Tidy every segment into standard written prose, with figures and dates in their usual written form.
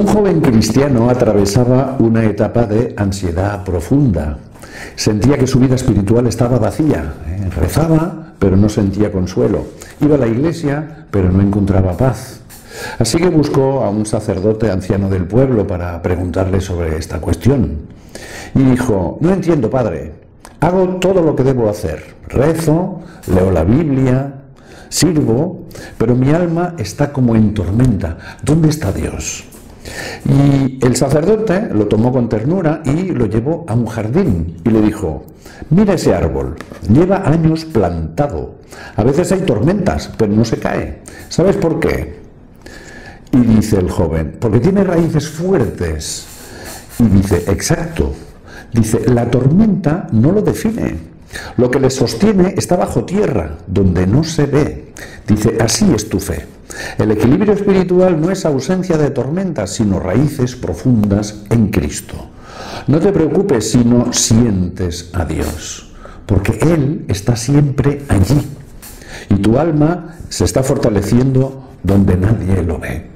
Un joven cristiano atravesaba una etapa de ansiedad profunda. Sentía que su vida espiritual estaba vacía. Rezaba, pero no sentía consuelo. Iba a la iglesia, pero no encontraba paz. Así que buscó a un sacerdote anciano del pueblo para preguntarle sobre esta cuestión. Y dijo: no entiendo, padre. Hago todo lo que debo hacer. Rezo, leo la Biblia, sirvo, pero mi alma está como en tormenta. ¿Dónde está Dios? Y el sacerdote lo tomó con ternura y lo llevó a un jardín y le dijo: mira ese árbol, lleva años plantado. A veces hay tormentas, pero no se cae. ¿Sabes por qué? Y dice el joven: porque tiene raíces fuertes. Y dice: exacto. Dice: la tormenta no lo define. Lo que le sostiene está bajo tierra, donde no se ve. Dice: así es tu fe. El equilibrio espiritual no es ausencia de tormentas, sino raíces profundas en Cristo. No te preocupes si no sientes a Dios, porque Él está siempre allí. Y tu alma se está fortaleciendo donde nadie lo ve.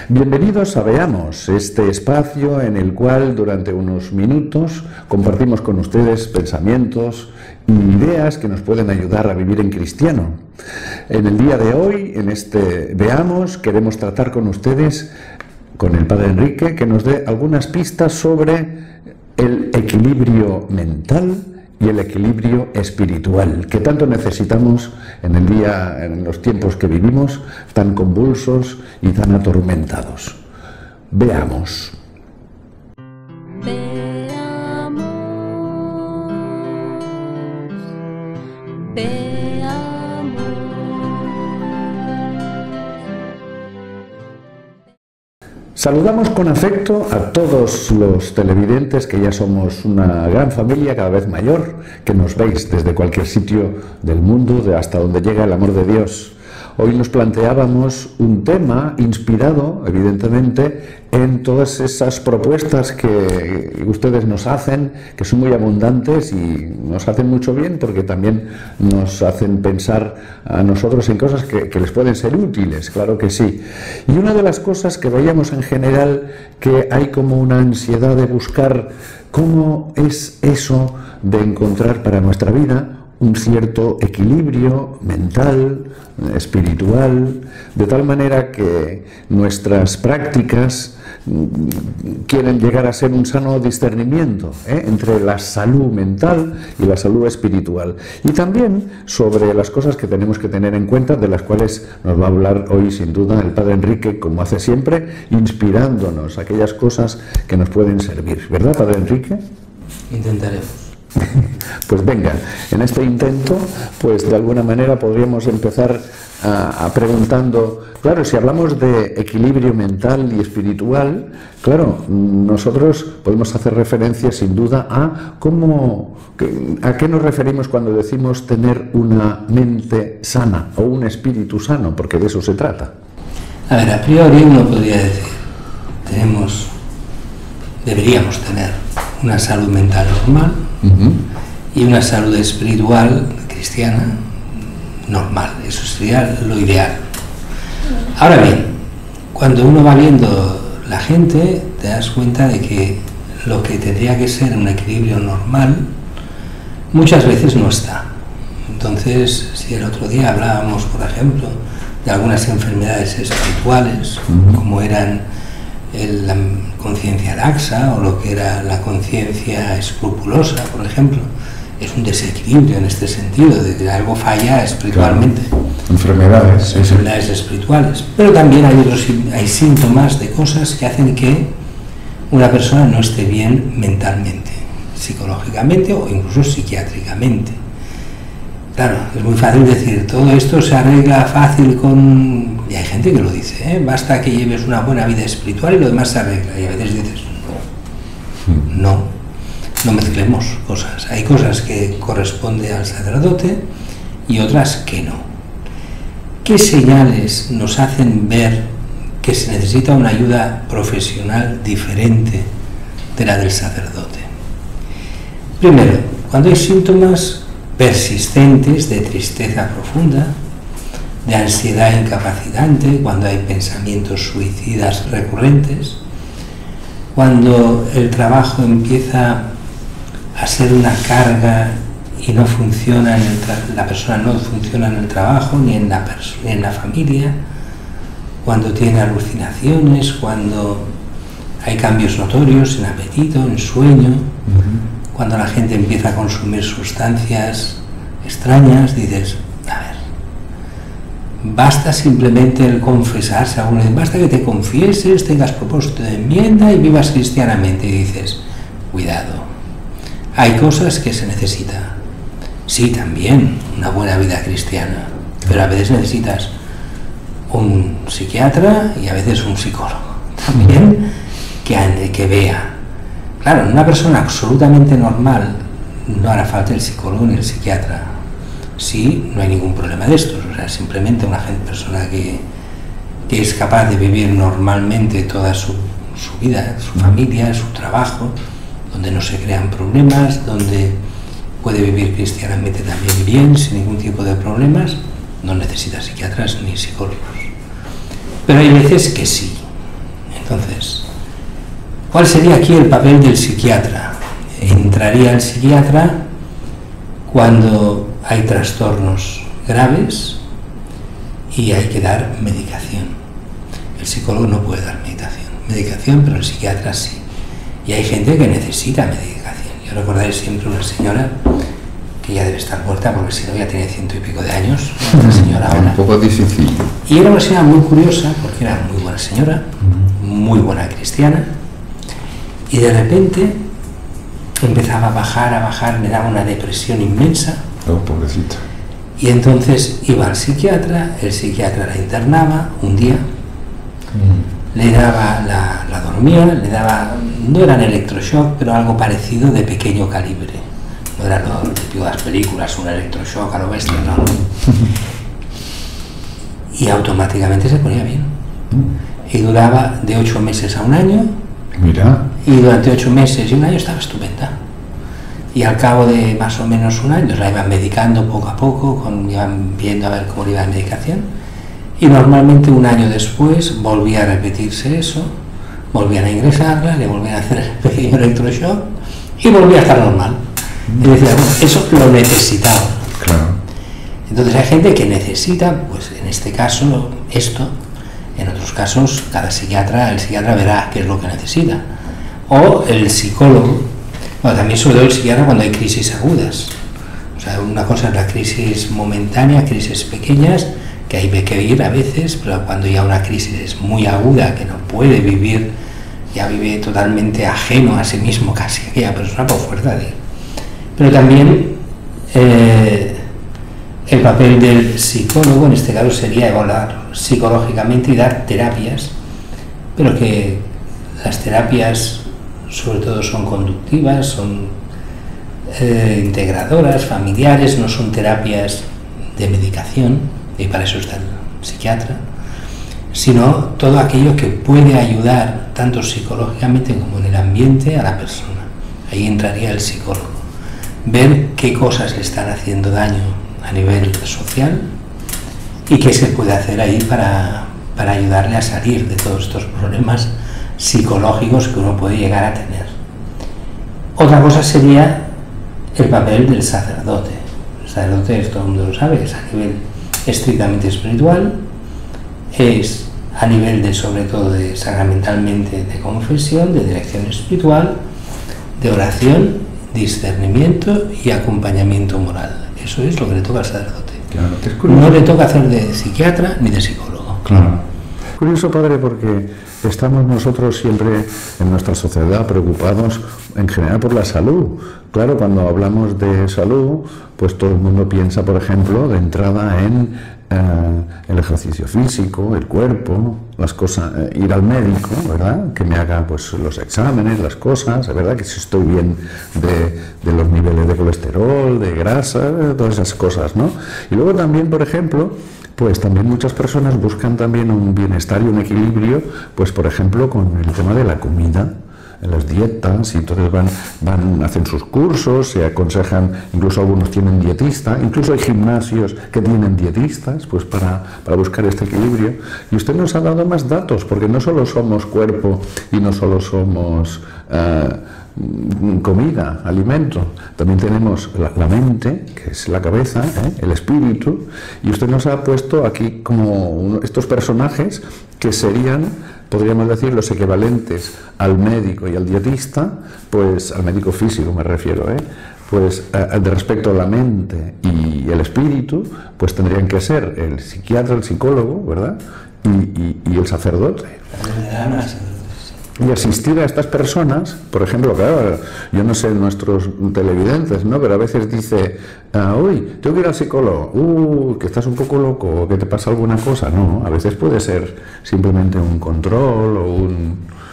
Bienvenidos a Veamos, este espacio en el cual durante unos minutos compartimos con ustedes pensamientos y ideas que nos pueden ayudar a vivir en cristiano. En el día de hoy, en este Veamos, queremos tratar con ustedes, con el Padre Enrique, que nos dé algunas pistas sobre el equilibrio mental y el equilibrio espiritual, que tanto necesitamos en los tiempos que vivimos, tan convulsos y tan atormentados. Veamos. Saludamos con afecto a todos los televidentes, que ya somos una gran familia cada vez mayor, que nos veis desde cualquier sitio del mundo, hasta donde llega el amor de Dios. Hoy nos planteábamos un tema inspirado, evidentemente, en todas esas propuestas que ustedes nos hacen, que son muy abundantes y nos hacen mucho bien, porque también nos hacen pensar a nosotros en cosas que les pueden ser útiles, claro que sí. Y una de las cosas que veíamos en general, que hay como una ansiedad de buscar cómo es eso de encontrar para nuestra vida un cierto equilibrio mental, espiritual, de tal manera que nuestras prácticas quieren llegar a ser un sano discernimiento entre la salud mental y la salud espiritual. Y también sobre las cosas que tenemos que tener en cuenta, de las cuales nos va a hablar hoy sin duda el Padre Enrique, como hace siempre, inspirándonos aquellas cosas que nos pueden servir. ¿Verdad, Padre Enrique? Intentaremos. Pues venga, en este intento, pues de alguna manera podríamos empezar a preguntando, claro, si hablamos de equilibrio mental y espiritual, claro, nosotros podemos hacer referencia sin duda a a qué nos referimos cuando decimos tener una mente sana o un espíritu sano, porque de eso se trata. A ver, a priori uno podría decir, deberíamos tener una salud mental normal y una salud espiritual cristiana normal. Eso sería lo ideal. Ahora bien, cuando uno va viendo la gente, te das cuenta de que lo que tendría que ser un equilibrio normal muchas veces no está. Entonces, si el otro día hablábamos, por ejemplo, de algunas enfermedades espirituales, como eran la conciencia laxa o lo que era la conciencia escrupulosa, por ejemplo, es un desequilibrio en este sentido, de que algo falla espiritualmente. Claro. Enfermedades espirituales. Pero también hay síntomas de cosas que hacen que una persona no esté bien mentalmente, psicológicamente o incluso psiquiátricamente. Claro, es muy fácil decir, todo esto se arregla fácil con... Y hay gente que lo dice, basta que lleves una buena vida espiritual y lo demás se arregla. Y a veces dices, no mezclemos cosas. Hay cosas que corresponden al sacerdote y otras que no. ¿Qué señales nos hacen ver que se necesita una ayuda profesional diferente de la del sacerdote? Primero, cuando hay síntomas persistentes de tristeza profunda, de ansiedad incapacitante, cuando hay pensamientos suicidas recurrentes, cuando el trabajo empieza a ser una carga y no funciona, la persona no funciona en el trabajo ni en la familia, cuando tiene alucinaciones, cuando hay cambios notorios en apetito, en sueño, cuando la gente empieza a consumir sustancias extrañas, dices, a ver, basta simplemente el confesarse, basta que te confieses, tengas propósito de enmienda y vivas cristianamente, y dices, cuidado, hay cosas que se necesita. Sí, también una buena vida cristiana, pero a veces necesitas un psiquiatra y a veces un psicólogo también que vea. Claro, en una persona absolutamente normal no hará falta el psicólogo ni el psiquiatra. Sí, no hay ningún problema de estos, o sea, simplemente una persona que es capaz de vivir normalmente toda su vida, su familia, su trabajo, donde no se crean problemas, donde puede vivir cristianamente también bien, sin ningún tipo de problemas, no necesita psiquiatras ni psicólogos. Pero hay veces que sí. Entonces, ¿cuál sería aquí el papel del psiquiatra? Entraría el psiquiatra cuando hay trastornos graves y hay que dar medicación. El psicólogo no puede dar medicación, pero el psiquiatra sí. Y hay gente que necesita medicación. Yo recordaré siempre una señora que ya debe estar muerta, porque si no ya tiene 100 y pico de años, una señora ahora. Un poco difícil. Y era una señora muy curiosa, porque era muy buena señora, muy buena cristiana, y de repente empezaba a bajar, le daba una depresión inmensa. Oh, pobrecita. Y entonces iba al psiquiatra, el psiquiatra la internaba un día, le daba, la dormía, le daba, no eran electroshock, pero algo parecido de pequeño calibre. No era lo típico de las películas, un electroshock a lo bestia, no. Y automáticamente se ponía bien. Y duraba de 8 meses a un año. Mira. Y durante 8 meses y un año estaba estupenda. Y al cabo de más o menos un año la iban medicando poco a poco, iban viendo a ver cómo le iba la medicación. Y normalmente un año después volvía a repetirse eso, volvían a ingresarla, le volvían a hacer el pequeño electroshock y volvía a estar normal. Y decía, bueno, eso lo necesitaba. Claro. Entonces hay gente que necesita, pues en este caso, esto. En otros casos, el psiquiatra verá qué es lo que necesita. O el psicólogo, bueno, también sobre todo el psiquiatra cuando hay crisis agudas. O sea, una cosa es la crisis momentánea, crisis pequeñas, que hay que vivir a veces, pero cuando ya una crisis es muy aguda, que no puede vivir, ya vive totalmente ajeno a sí mismo, casi aquella persona por fuerza de... Pero también el papel del psicólogo en este caso sería evaluar psicológicamente y dar terapias, pero que las terapias sobre todo son conductivas, son integradoras, familiares, no son terapias de medicación, y para eso está el psiquiatra, sino todo aquello que puede ayudar tanto psicológicamente como en el ambiente a la persona. Ahí entraría el psicólogo, ver qué cosas le están haciendo daño a nivel social y qué se puede hacer ahí para ayudarle a salir de todos estos problemas psicológicos que uno puede llegar a tener. Otra cosa sería el papel del sacerdote. El sacerdote, todo el mundo lo sabe, es a nivel estrictamente espiritual, es a nivel de, sobre todo, de sacramentalmente de confesión, de dirección espiritual, de oración, discernimiento y acompañamiento moral. Eso es lo que le toca al sacerdote. Claro, no le toca hacer de psiquiatra ni de psicólogo. Claro. Curioso, padre, porque estamos nosotros siempre en nuestra sociedad preocupados en general por la salud. Claro, cuando hablamos de salud, pues todo el mundo piensa, por ejemplo, de entrada en el ejercicio físico, el cuerpo, las cosas, ir al médico, ¿verdad? Que me haga pues los exámenes, las cosas, ¿verdad? Que si estoy bien de los niveles de colesterol, de grasa, todas esas cosas, ¿no? Y luego también, por ejemplo, pues también muchas personas buscan también un bienestar y un equilibrio, pues por ejemplo con el tema de la comida. las dietas, y entonces hacen sus cursos, se aconsejan, incluso algunos tienen dietista, incluso hay gimnasios que tienen dietistas, pues para buscar este equilibrio. Y usted nos ha dado más datos, porque no solo somos cuerpo y no solo somos comida, alimento, también tenemos la mente, que es la cabeza, el espíritu, y usted nos ha puesto aquí como estos personajes que serían, podríamos decir, los equivalentes al médico y al dietista, pues al médico físico me refiero, pues de respecto a la mente y el espíritu, pues tendrían que ser el psiquiatra, el psicólogo, ¿verdad? Y el sacerdote. Y asistir a estas personas, por ejemplo, claro, yo no sé nuestros televidentes, ¿no? Pero a veces dice, uy, tengo que ir al psicólogo, que estás un poco loco, o que te pasa alguna cosa. No, a veces puede ser simplemente un control o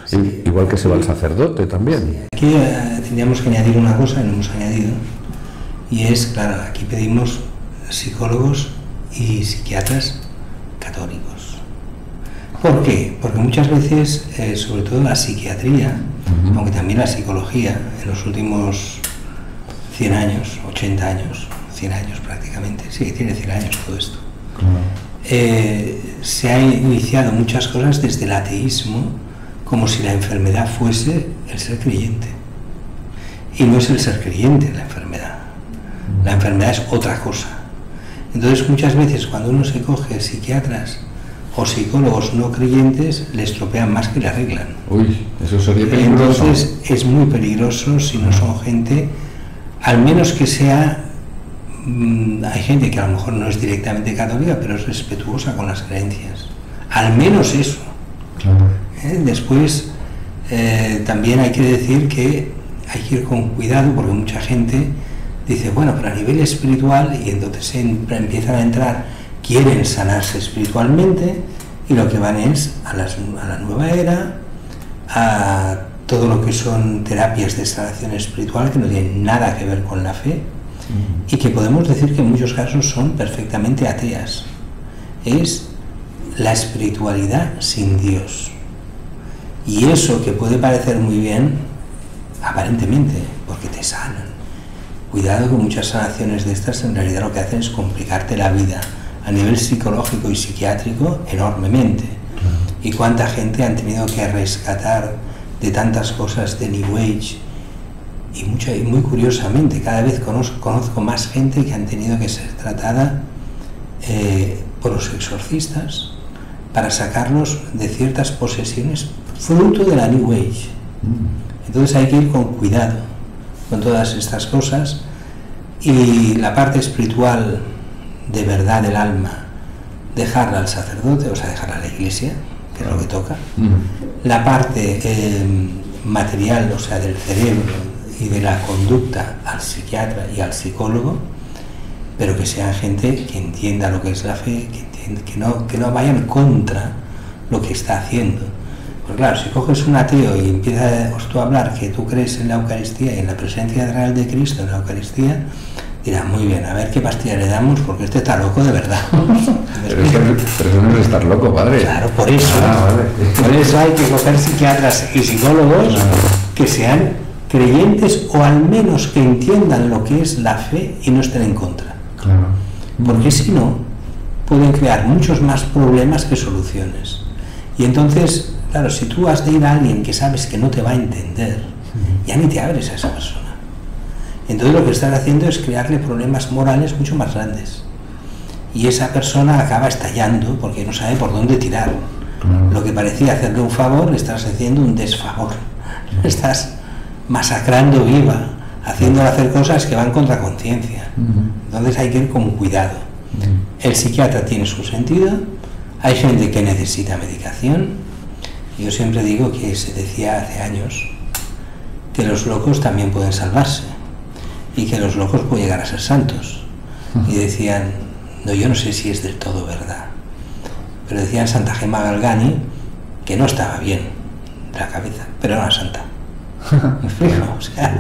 sí, igual que se va al sacerdote también. Sí, aquí tendríamos que añadir una cosa, y no hemos añadido, y es, claro, aquí pedimos psicólogos y psiquiatras católicos. ¿Por qué? Porque muchas veces, sobre todo la psiquiatría, aunque también la psicología, en los últimos 100 años, 80 años, 100 años prácticamente, sí, tiene 100 años todo esto, se ha iniciado muchas cosas desde el ateísmo, como si la enfermedad fuese el ser creyente. Y no es el ser creyente la enfermedad. La enfermedad es otra cosa. Entonces muchas veces cuando uno se coge psiquiatras o psicólogos no creyentes, le estropean más que le arreglan. Uy, eso sería peligroso. Entonces es muy peligroso si no son gente, al menos que sea, hay gente que a lo mejor no es directamente católica, pero es respetuosa con las creencias. Al menos eso. Claro. Después también hay que decir que hay que ir con cuidado, porque mucha gente dice, bueno, pero a nivel espiritual, y entonces empiezan a entrar, quieren sanarse espiritualmente, y lo que van es a la nueva era, a todo lo que son terapias de sanación espiritual que no tienen nada que ver con la fe, y que podemos decir que en muchos casos son perfectamente ateas. Es la espiritualidad sin Dios. Y eso que puede parecer muy bien, aparentemente, porque te sanan. Cuidado con muchas sanaciones de estas, en realidad lo que hacen es complicarte la vida a nivel psicológico y psiquiátrico enormemente. Y cuánta gente han tenido que rescatar de tantas cosas de New Age. Y muy curiosamente, cada vez conozco más gente que han tenido que ser tratada por los exorcistas para sacarlos de ciertas posesiones fruto de la New Age. Entonces hay que ir con cuidado con todas estas cosas, y la parte espiritual de verdad del alma, dejarla al sacerdote, o sea, dejarla a la iglesia, que es lo que toca. La parte material, o sea, del cerebro y de la conducta, al psiquiatra y al psicólogo, pero que sean gente que entienda lo que es la fe, que no vayan contra lo que está haciendo. Pues claro, si coges un ateo y empiezas tú a hablar que tú crees en la Eucaristía y en la presencia real de Cristo en la Eucaristía, dirá, muy bien, a ver qué pastilla le damos, porque este está loco de verdad. Pero eso no es estar loco, padre. Claro, por eso. Vale. Por eso hay que coger psiquiatras y psicólogos que sean creyentes, o al menos que entiendan lo que es la fe y no estén en contra. Claro. Porque si no, pueden crear muchos más problemas que soluciones. Y entonces, claro, si tú has de ir a alguien que sabes que no te va a entender, ya ni te abres a esa persona. Entonces lo que estás haciendo es crearle problemas morales mucho más grandes. Y esa persona acaba estallando porque no sabe por dónde tirar. Lo que parecía hacerle un favor, le estás haciendo un desfavor. Estás masacrando viva, haciéndole hacer cosas que van contra conciencia. Entonces hay que ir con cuidado. El psiquiatra tiene su sentido, hay gente que necesita medicación. Yo siempre digo que se decía hace años que los locos también pueden salvarse y que los locos pueden llegar a ser santos. Y decían, no, yo no sé si es del todo verdad, pero decían Santa Gemma Galgani que no estaba bien de la cabeza, pero era una santa. ¿Me explico? O sea,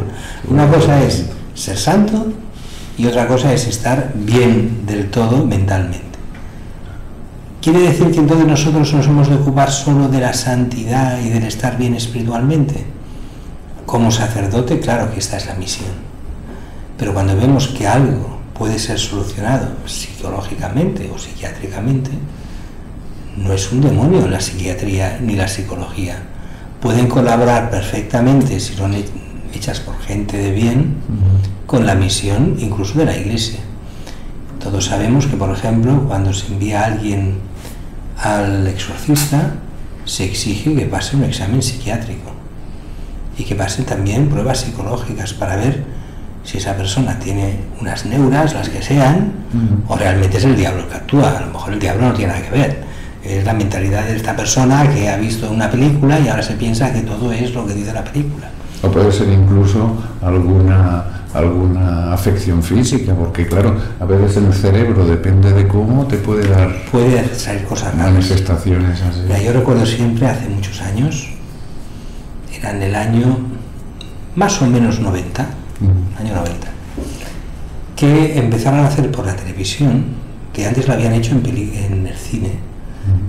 una cosa es ser santo y otra cosa es estar bien del todo mentalmente. ¿Quiere decir que entonces nosotros nos hemos de ocupar solo de la santidad y del estar bien espiritualmente? como sacerdote, claro que esta es la misión. Pero cuando vemos que algo puede ser solucionado psicológicamente o psiquiátricamente, no es un demonio la psiquiatría ni la psicología. Pueden colaborar perfectamente, si son hechas por gente de bien, con la misión incluso de la Iglesia. Todos sabemos que, por ejemplo, cuando se envía a alguien al exorcista, se exige que pase un examen psiquiátrico y que pase también pruebas psicológicas para ver si esa persona tiene unas neuras, las que sean, o realmente es el diablo el que actúa. A lo mejor el diablo no tiene nada que ver. Es la mentalidad de esta persona que ha visto una película y ahora se piensa que todo es lo que dice la película. O puede ser incluso alguna afección física, porque claro, a veces en el cerebro, depende de cómo, te puede dar... Puede salir cosas raras. Manifestaciones así. Mira, yo recuerdo siempre, hace muchos años, era en el año más o menos 90, año 90, que empezaron a hacer por la televisión, que antes lo habían hecho en el cine.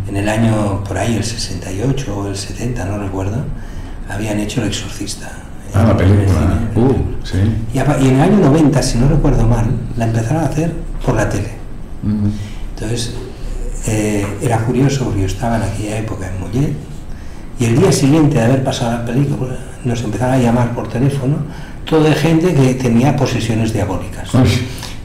En el año, por ahí, el 68 o el 70, no recuerdo, habían hecho El Exorcista. La película. Sí. Y en el año 90, si no recuerdo mal, la empezaron a hacer por la tele. Entonces, era curioso porque yo estaba en aquella época en Mollet, y el día siguiente de haber pasado la película, nos empezaron a llamar por teléfono, todo de gente que tenía posesiones diabólicas.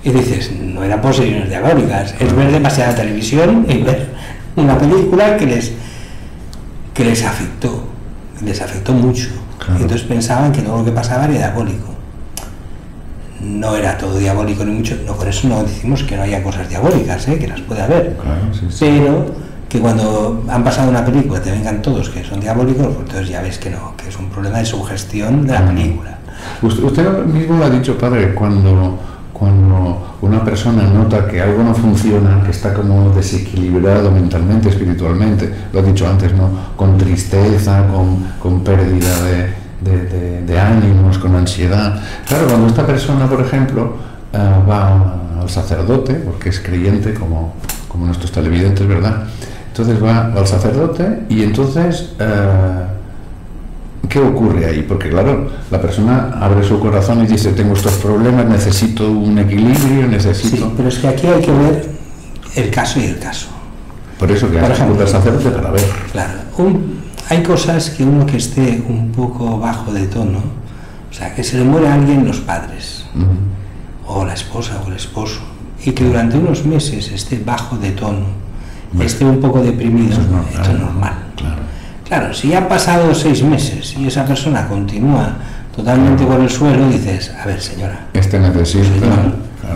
Y dices, no eran posesiones diabólicas, es ver demasiada televisión y ver una película que les afectó mucho. Claro. Y entonces pensaban que todo lo que pasaba era diabólico. No era todo diabólico ni mucho, no, con eso no decimos que no haya cosas diabólicas, que las puede haber. Claro, sí. Pero que cuando han pasado una película te vengan todos que son diabólicos, pues entonces ya ves que no, que es un problema de sugestión de la película. Usted mismo lo ha dicho, padre, cuando una persona nota que algo no funciona, que está como desequilibrado mentalmente, espiritualmente, lo ha dicho antes, ¿no? Con tristeza, con pérdida de ánimos, con ansiedad. Claro, cuando esta persona, por ejemplo, va al sacerdote, porque es creyente, como nuestros televidentes, ¿verdad? Entonces va al sacerdote y entonces... ¿qué ocurre ahí? Porque claro, la persona abre su corazón y dice, tengo estos problemas, necesito un equilibrio, necesito... Sí, pero es que aquí hay que ver el caso y el caso. Por eso que hay que acudir al sacerdote para ver. Claro, hay cosas que uno que esté un poco bajo de tono, o sea, que se le muere a alguien los padres, o la esposa o el esposo, y que durante unos meses esté bajo de tono, esté un poco deprimido, esto es normal. Claro, si han pasado 6 meses y esa persona continúa totalmente por el suelo, dices, a ver, señora, necesita...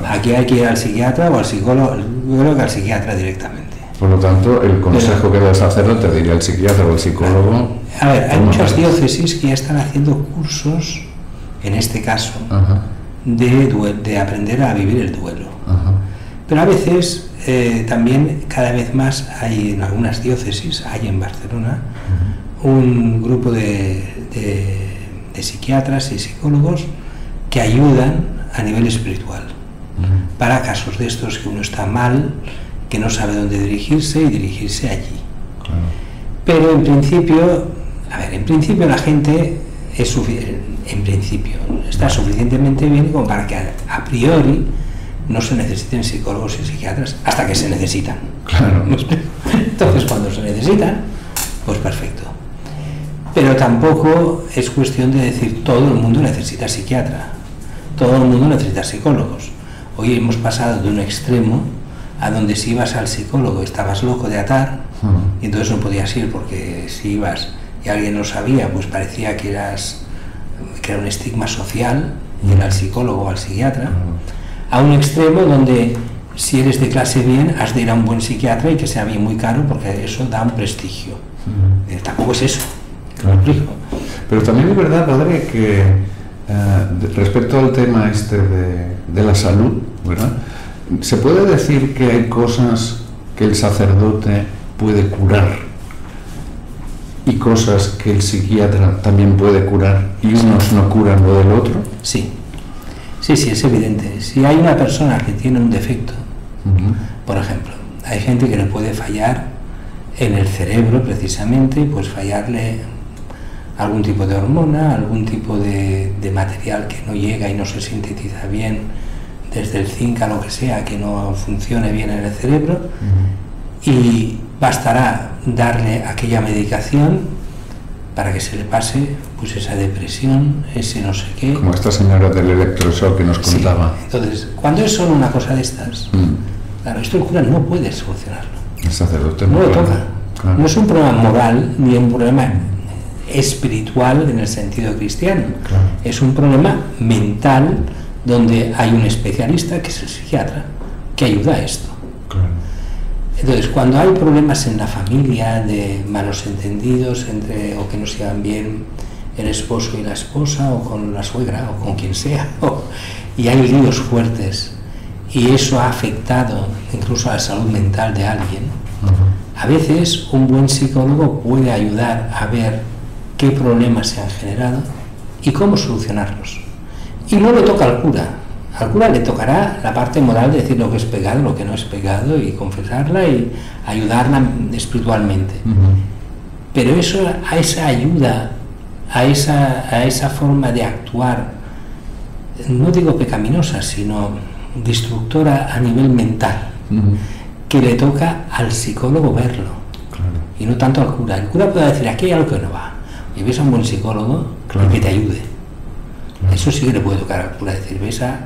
aquí hay que ir al psiquiatra o al psicólogo, yo creo que al psiquiatra directamente. Por lo tanto, el consejo que da el sacerdote de ir al psiquiatra o al psicólogo... A ver, hay muchas diócesis que ya están haciendo cursos, en este caso, de aprender a vivir el duelo. Pero a veces... también cada vez más hay en algunas diócesis, hay en Barcelona, un grupo de psiquiatras y psicólogos que ayudan a nivel espiritual para casos de estos que uno está mal, que no sabe dónde dirigirse y dirigirse allí. Pero en principio la gente está suficientemente bien como para que a priori no se necesiten psicólogos y psiquiatras hasta que se necesitan. Claro. Entonces, cuando se necesitan, pues perfecto. Pero tampoco es cuestión de decir todo el mundo necesita psiquiatra, todo el mundo necesita psicólogos. Hoy hemos pasado de un extremo a donde si ibas al psicólogo estabas loco de atar y entonces no podías ir porque si ibas y alguien lo sabía, pues parecía que era un estigma social ir al psicólogo o al psiquiatra. A un extremo donde si eres de clase bien has de ir a un buen psiquiatra y que sea bien muy caro porque eso da un prestigio. Tampoco es eso. Claro. Pero también es verdad, padre, que respecto al tema de la salud, ¿verdad? Se puede decir que hay cosas que el sacerdote puede curar y cosas que el psiquiatra también puede curar y unos no curan lo del otro. Sí. Sí, es evidente. Si hay una persona que tiene un defecto, por ejemplo, hay gente que le puede fallar en el cerebro precisamente, pues fallarle algún tipo de hormona, algún tipo de material que no llega y no se sintetiza bien, desde el zinc a lo que sea, que no funcione bien en el cerebro, y bastará darle aquella medicación para que se le pase pues esa depresión, ese no sé qué. Como esta señora del electroshock que nos contaba. Sí. Entonces, cuando es solo una cosa de estas, claro, esto el cura no puede solucionarlo. El sacerdote no lo toca. Claro. No es un problema moral ni un problema espiritual en el sentido cristiano. Claro. Es un problema mental donde hay un especialista, que es el psiquiatra, que ayuda a esto. Claro. Entonces, cuando hay problemas en la familia, de malos entendidos, o que no se llevan bien el esposo y la esposa, o con la suegra, o con quien sea, y hay líos fuertes, y eso ha afectado incluso a la salud mental de alguien, a veces un buen psicólogo puede ayudar a ver qué problemas se han generado y cómo solucionarlos. Y no le toca al cura. Al cura le tocará la parte moral de decir lo que es pecado, lo que no es pecado, y confesarla y ayudarla espiritualmente. Pero eso, a esa ayuda, a esa forma de actuar, no digo pecaminosa, sino destructora a nivel mental, que le toca al psicólogo verlo, y no tanto al cura. El cura puede decir, aquí hay algo que no va, y ves a un buen psicólogo que te ayude. Eso sí que le puede tocar al cura, decir, ves a...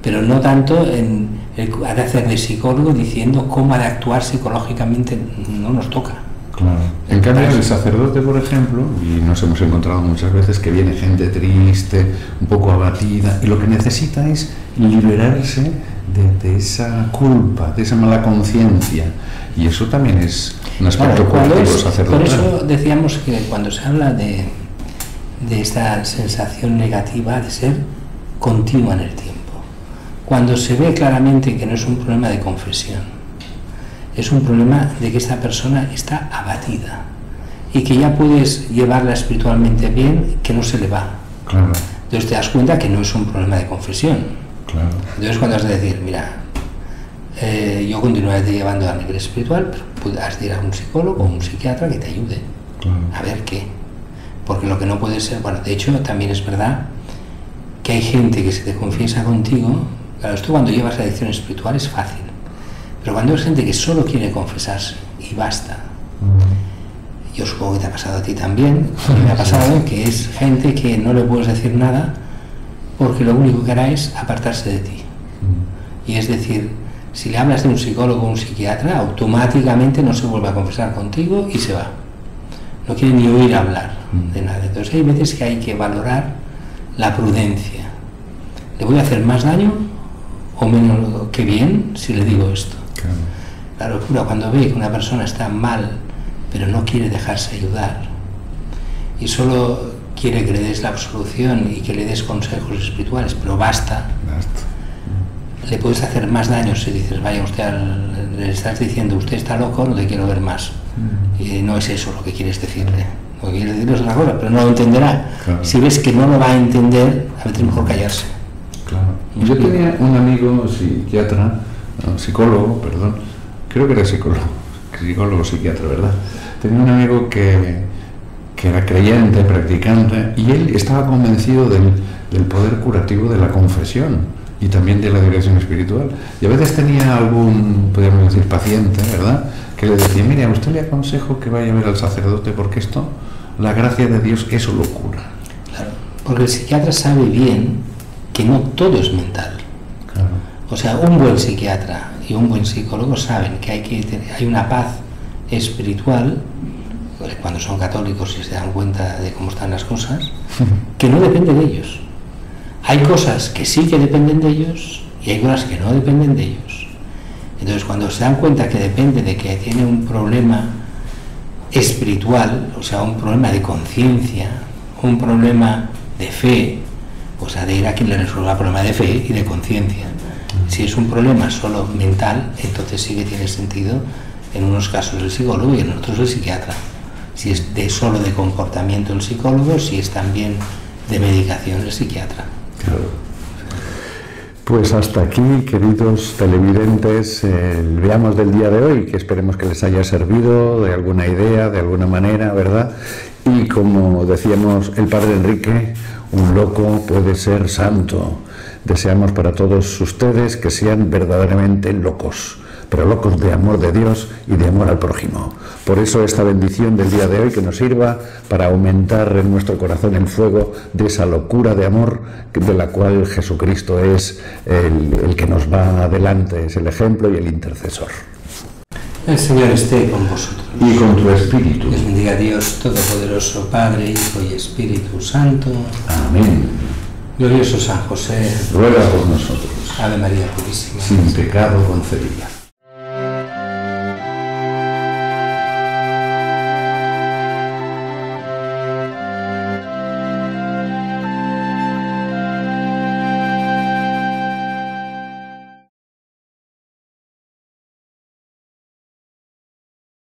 pero no tanto ha de hacer de psicólogo diciendo cómo ha de actuar psicológicamente, no nos toca. Claro. En cambio, el sacerdote, por ejemplo, y nos hemos encontrado muchas veces que viene gente triste, un poco abatida, y lo que necesita es liberarse de esa culpa, de esa mala conciencia, y eso también es un aspecto curativo sacerdotal. Por eso decíamos que cuando se habla de esta sensación negativa, de ser continua en el tiempo, cuando se ve claramente que no es un problema de confesión, es un problema de que esta persona está abatida y que ya puedes llevarla espiritualmente bien, que no se le va. Claro. Entonces te das cuenta que no es un problema de confesión. Claro. Entonces cuando has de decir, mira, yo continuaré llevando a nivel espiritual, pero has de ir a un psicólogo o un psiquiatra que te ayude. Claro. A ver qué. Porque lo que no puede ser, bueno, de hecho también es verdad que hay gente que se te confiesa contigo. Claro, esto cuando llevas la lección espiritual es fácil, pero cuando es gente que solo quiere confesarse y basta, yo supongo que te ha pasado a ti también, me ha pasado que es gente que no le puedes decir nada porque lo único que hará es apartarse de ti. Y es decir, si le hablas de un psicólogo o un psiquiatra, automáticamente no se vuelve a confesar contigo y se va. No quiere ni oír hablar de nada. Entonces hay veces que hay que valorar la prudencia. ¿Le voy a hacer más daño o menos que bien si le digo esto? Claro, el cura cuando ve que una persona está mal pero no quiere dejarse ayudar y solo quiere que le des la absolución y que le des consejos espirituales, pero basta. Le puedes hacer más daño si dices, vaya usted, le estás diciendo, usted está loco, no te quiero ver más. Y no es eso lo que quieres decirle. Lo que quieres decirle es otra cosa, pero no lo entenderá. Claro. Si ves que no lo va a entender, a veces es mejor callarse. Claro. Yo tenía un amigo psiquiatra, no, psicólogo, perdón, creo que era psicólogo, psiquiatra, ¿verdad? Tenía un amigo que era creyente, practicante, y él estaba convencido del poder curativo de la confesión y también de la dirección espiritual. Y a veces tenía algún, podríamos decir, paciente, ¿verdad?, que le decía, mire, a usted le aconsejo que vaya a ver al sacerdote porque esto, la gracia de Dios, eso lo cura. Claro, porque el psiquiatra sabe bien que no todo es mental. Claro. O sea, un buen psiquiatra y un buen psicólogo saben que hay una paz espiritual, cuando son católicos y se dan cuenta de cómo están las cosas, que no depende de ellos. Hay cosas que sí que dependen de ellos y hay cosas que no dependen de ellos. Entonces, cuando se dan cuenta que depende de que tiene un problema espiritual, o sea, un problema de conciencia, un problema de fe, o sea, de ir a quien le resuelva el problema de fe y de conciencia. Si es un problema solo mental, entonces sí que tiene sentido, en unos casos el psicólogo y en otros el psiquiatra. Si es solo de comportamiento el psicólogo, si es también de medicación el psiquiatra. Claro. Pues hasta aquí, queridos televidentes, el Veamos del día de hoy, que esperemos que les haya servido de alguna idea, de alguna manera, ¿verdad? Y como decíamos el Padre Enrique, un loco puede ser santo. Deseamos para todos ustedes que sean verdaderamente locos, pero locos de amor de Dios y de amor al prójimo. Por eso esta bendición del día de hoy, que nos sirva para aumentar en nuestro corazón el fuego de esa locura de amor de la cual Jesucristo es el que nos va adelante, es el ejemplo y el intercesor. El Señor esté con vosotros. Y con tu espíritu. Les bendiga Dios Todopoderoso, Padre, Hijo y Espíritu Santo. Amén. Glorioso San José, Ruega por nosotros. Ave María Purísima. Sin pecado concebida.